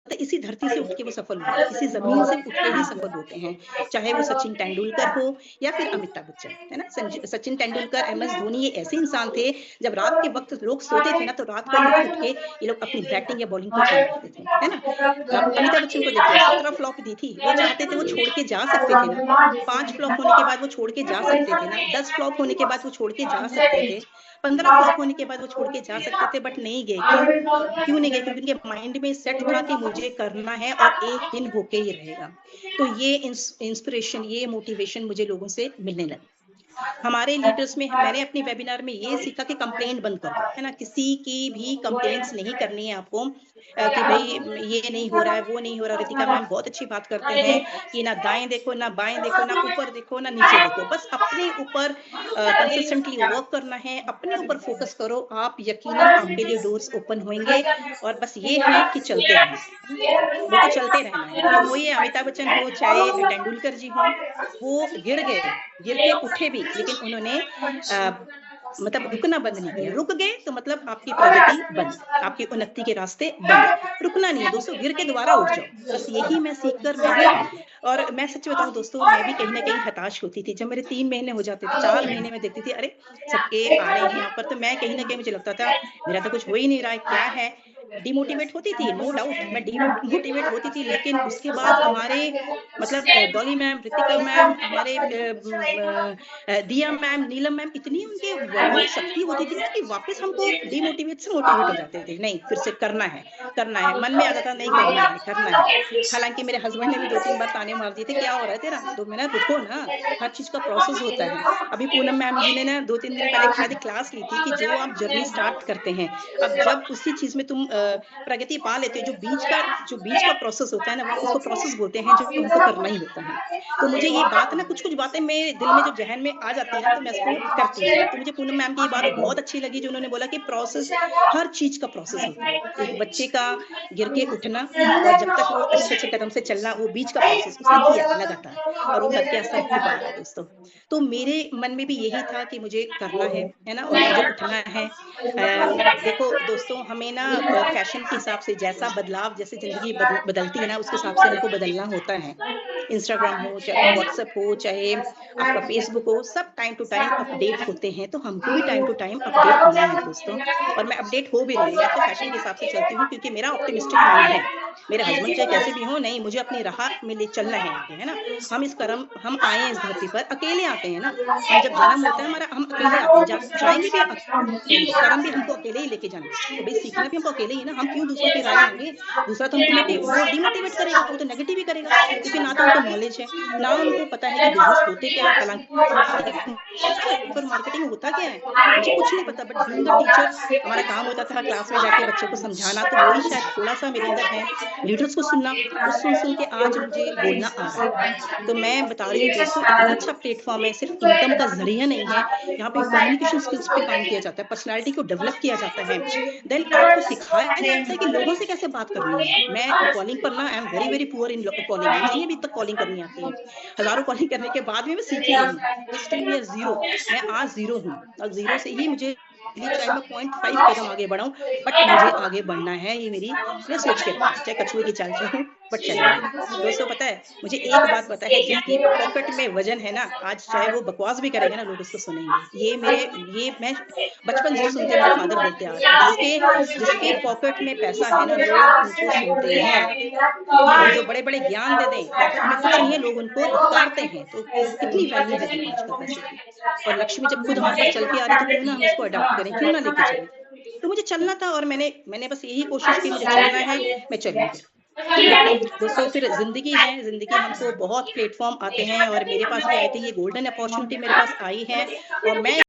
तो इसी धरती से उठ के वो सफल हुए, इसी ज़मीन से उठ के ही सफल होते हैं। चाहे वो सचिन तेंदुलकर हो या फिर अमिताभ बच्चन, है ना? सचिन तेंदुलकर, एमएस धोनी ये ऐसे इंसान थे, जब रात के वक़्त लोग सोते थे ना, तो रात को उठ के ये लोग अपनी बैटिंग या बॉलिंग पे काम करते थे, है ना? आप अमिताभ बच्चन को देखिए 17 फ्लॉप दी थी, वो चाहते थे वो छोड़ के जा सकते थे ना। 5 फ्लॉप होने के बाद वो छोड़ के जा सकते थे ना, 10 फ्लॉप होने के बाद वो छोड़ के जा सकते थे, 15 फ्लॉप होने के बाद वो छोड़ के जा सकते थे बट नहीं गए, क्यों? क्यों नहीं गए? क्योंकि उनके माइंड में सेट था कि मुझे करना है और एक दिन होके ही रहेगा। तो ये इंस्पिरेशन, ये मोटिवेशन मुझे लोगों से मिलने लगी। हमारे लीडर्स में मैंने अपने वेबिनार में ये सीखा कि कंप्लेंट बंद कर दो, है ना? किसी की भी कंप्लेंट्स नहीं करनी है आपको, कि भई ये नहीं हो रहा है, वो नहीं हो रहा। रितिका मैम बहुत अच्छी बात करते हैं कि ना दाएँ देखो, ना बाएँ देखो, ना ऊपर देखो, ना नीचे देखो। बस अपने ऊपर कंसिस्टेंटली वर्क करना है, अपने ऊपर फोकस करो, आप यकीनन आपके लिए डोर्स ओपन होंगे और बस ये है कि चलते रहना है ना? बोलते चलते रहना है। तो वो ये अमिताभ बच्चन हो, चाहे तेंदुलकर जी हों, वो गिर गए, गिर के उठे भी, लेकिन उन्होंने अ, मतलब रुकना बंद नहीं किया। रुक गए तो मतलब आपकी प्रगति बंद, आपकी उन्नति के रास्ते बंद। रुकना नहीं है दोस्तों, गिर के दोबारा उठ जाओ। बस यही मैं सीख कर मैं भी, और मैं सच बताऊँ दोस्तों, मैं भी कहीं न कहीं हताश होती थी। जब मेरे 3 महीने हो जाते थे, 4 महीने में देखती थी, अरे! सबके आ रहे हैं यहाँ पर, तो मैं कहीं न कहीं मुझे लगता था, मेरा तो कुछ हो ही नहीं रहा है, क्या है? डिमोटिवेट होती थी, नो डाउट मैं डिमोटिवेट होती थी, लेकिन उसके बाद हमारे मतलब डॉली मैम, ऋतिका मैम, हमारे दिया मैम, नीलम मैम, इतनी उनके वर्डों में शक्ति होती थी ना कि वापस हमको डिमोटिवेट से मोटिवेट हो जाते थे। नहीं, फिर से करना है, करना है। मन में आता था नहीं करना है, करना है। हालाँकि मेरे हस्बैंड ने भी 2-3 बार ताने मार दिए थे, "क्या हो रहा है तेरा?" तो मैंने रुको ना, हर चीज़ का प्रोसेस होता है। अभी पूनम मैम जी ने ना 2-3 दिन पहले शायद एक क्लास ली थी कि जो आप जर्नी स्टार्ट करते हैं, अब जब उसी चीज़ में तुम प्रगति पा लेते हो, जो बीच का प्रोसेस होता है ना, वो उसको प्रोसेस बोलते हैं, जो हमको करना ही होता है। तो मुझे ये बात ना, कुछ-कुछ बातें मेरे दिल में जो ज़हन में आ जाती है ना, तो मैं उसको करती हूँ। तो मुझे पूनम मैम की ये बात बहुत अच्छी लगी, जो उन्होंने बोला कि प्रोसेस, हर चीज़ का प्रोसेस होता है। एक बच्चे का गिर के उठना, और जब तक वो अच्छे-अच्छे कदम से चलना, वो बीच का प्रोसेस उसने किया लगातार, और वो करके आज सर पे पा रहा है दोस्तों। तो मेरे मन में भी यही था कि मुझे करना है ना? और मुझे उठना है। देखो दोस्तों, हमें ना फैशन के हिसाब से, जैसा बदलाव, जैसे ज़िंदगी बदलती है ना, उसके हिसाब से हमको बदलना होता है। इंस्टाग्राम हो, चाहे व्हाट्सएप हो, चाहे आपका फेसबुक हो, सब टाइम टू टाइम अपडेट होते हैं, तो हमको भी टाइम टू टाइम अपडेट होना है दोस्तों। और मैं अपडेट हो भी रही हूँ। मैं तो फैशन के हिसाब से चलती हूँ, क्योंकि मेरा ऑप्टिमिस्टिक माइंड है। मेरे हस्बैंड चाहे कैसे भी हों, नहीं, मुझे अपनी राह में ले चलना है आगे, है ना? हम आए हैं इस धरती पर, अकेले आते हैं ना। हम जब जन्म होता है हमारा, हम अकेले आते हैं, जाएँगे भी अकेले, कर्म भी हमको अकेले ही लेके जाना है। तो भई सीखना भी हमको अकेले ही ना, हम क्यों दूसरों की राय लेंगे? दूसरा तो हमको वो डिमोटिवेट करेगा, वो तो नेगेटिव ही करेगा, क्योंकि ना तो उनको नॉलेज है, ना उनको पता है कि बिज़नेस होते क्या है। हालाँकि नेटवर्क मार्केटिंग होता क्या है? मुझे कुछ नहीं पता, बट बीइंग अ टीचर हमारा काम होता था क्लास में जाके बच्चों को समझाना, तो वही शायद थोड़ा-सा मेरे अंदर है, लीडर्स को सुनना, वो सुन-सुन के आज मुझे बोलना आ रहा है। तो मैं बता रही हूँ दोस्तों, इतना अच्छा प्लेटफ़ॉर्म है, सिर्फ़ इनकम का ज़रिया नहीं है, यहाँ पे कम्युनिकेशन स्किल्स पे काम किया जाता है, पर्सनैलिटी को डेवलप किया जाता है। देन आपको सिखाया जाता है कि लोगों से कैसे बात करनी है। मैं कॉलिंग पर ना, I am very, very poor in calling, मुझे नहीं अभी तक कॉलिंग करनी आती है। हज़ारों कॉलिंग करने के बाद भी मैं सीख ही रही हूँ। स्टिल वी आर ज़ीरो, मैं आज ज़ीरो हूँ, और ज़ीरो से ही मुझे, चाहे मैं 0.5 कदम आगे बढ़ाऊँ, बट मुझे आगे बढ़ना है, ये मैं सोच के रखी हूँ, चाहे कछुए की चाल चलूँ, बट चलेंगे। दोस्तों पता है, मुझे एक बात पता है, जिसकी पॉकेट में वज़न है ना, आज चाहे वो बकवास भी करेगा ना, लोग उसको सुनेंगे। ये मैं बचपन से सुनते मेरे फादर बोलते आ रहे हैं, जिसके जिसके पॉकेट में पैसा है ना, लोग उनको सुनते हैं। और जो बड़े-बड़े ज्ञान दे दें, पॉकेट में कुछ नहीं है, लोग उनको धिक्कारते हैं। तो कितनी वैल्यू है देखो आजकल पैसे की। और लक्ष्मी जब खुद हमारे पास चल के आ रही है, तो क्यों ना हम इसको अडॉप्ट करें, क्यों ना लेके चलें। तो मुझे चलना था, और मैंने मैंने बस यही कोशिश की, मुझे चलना है, मैं चली फिर। ठीक है? दोस्तों, फिर ज़िंदगी है, ज़िंदगी हमको बहुत प्लेटफ़ॉर्म आते हैं, और मेरे पास भी आई थी ये गोल्डन अपॉर्च्युनिटी, मेरे पास आई है, और मैं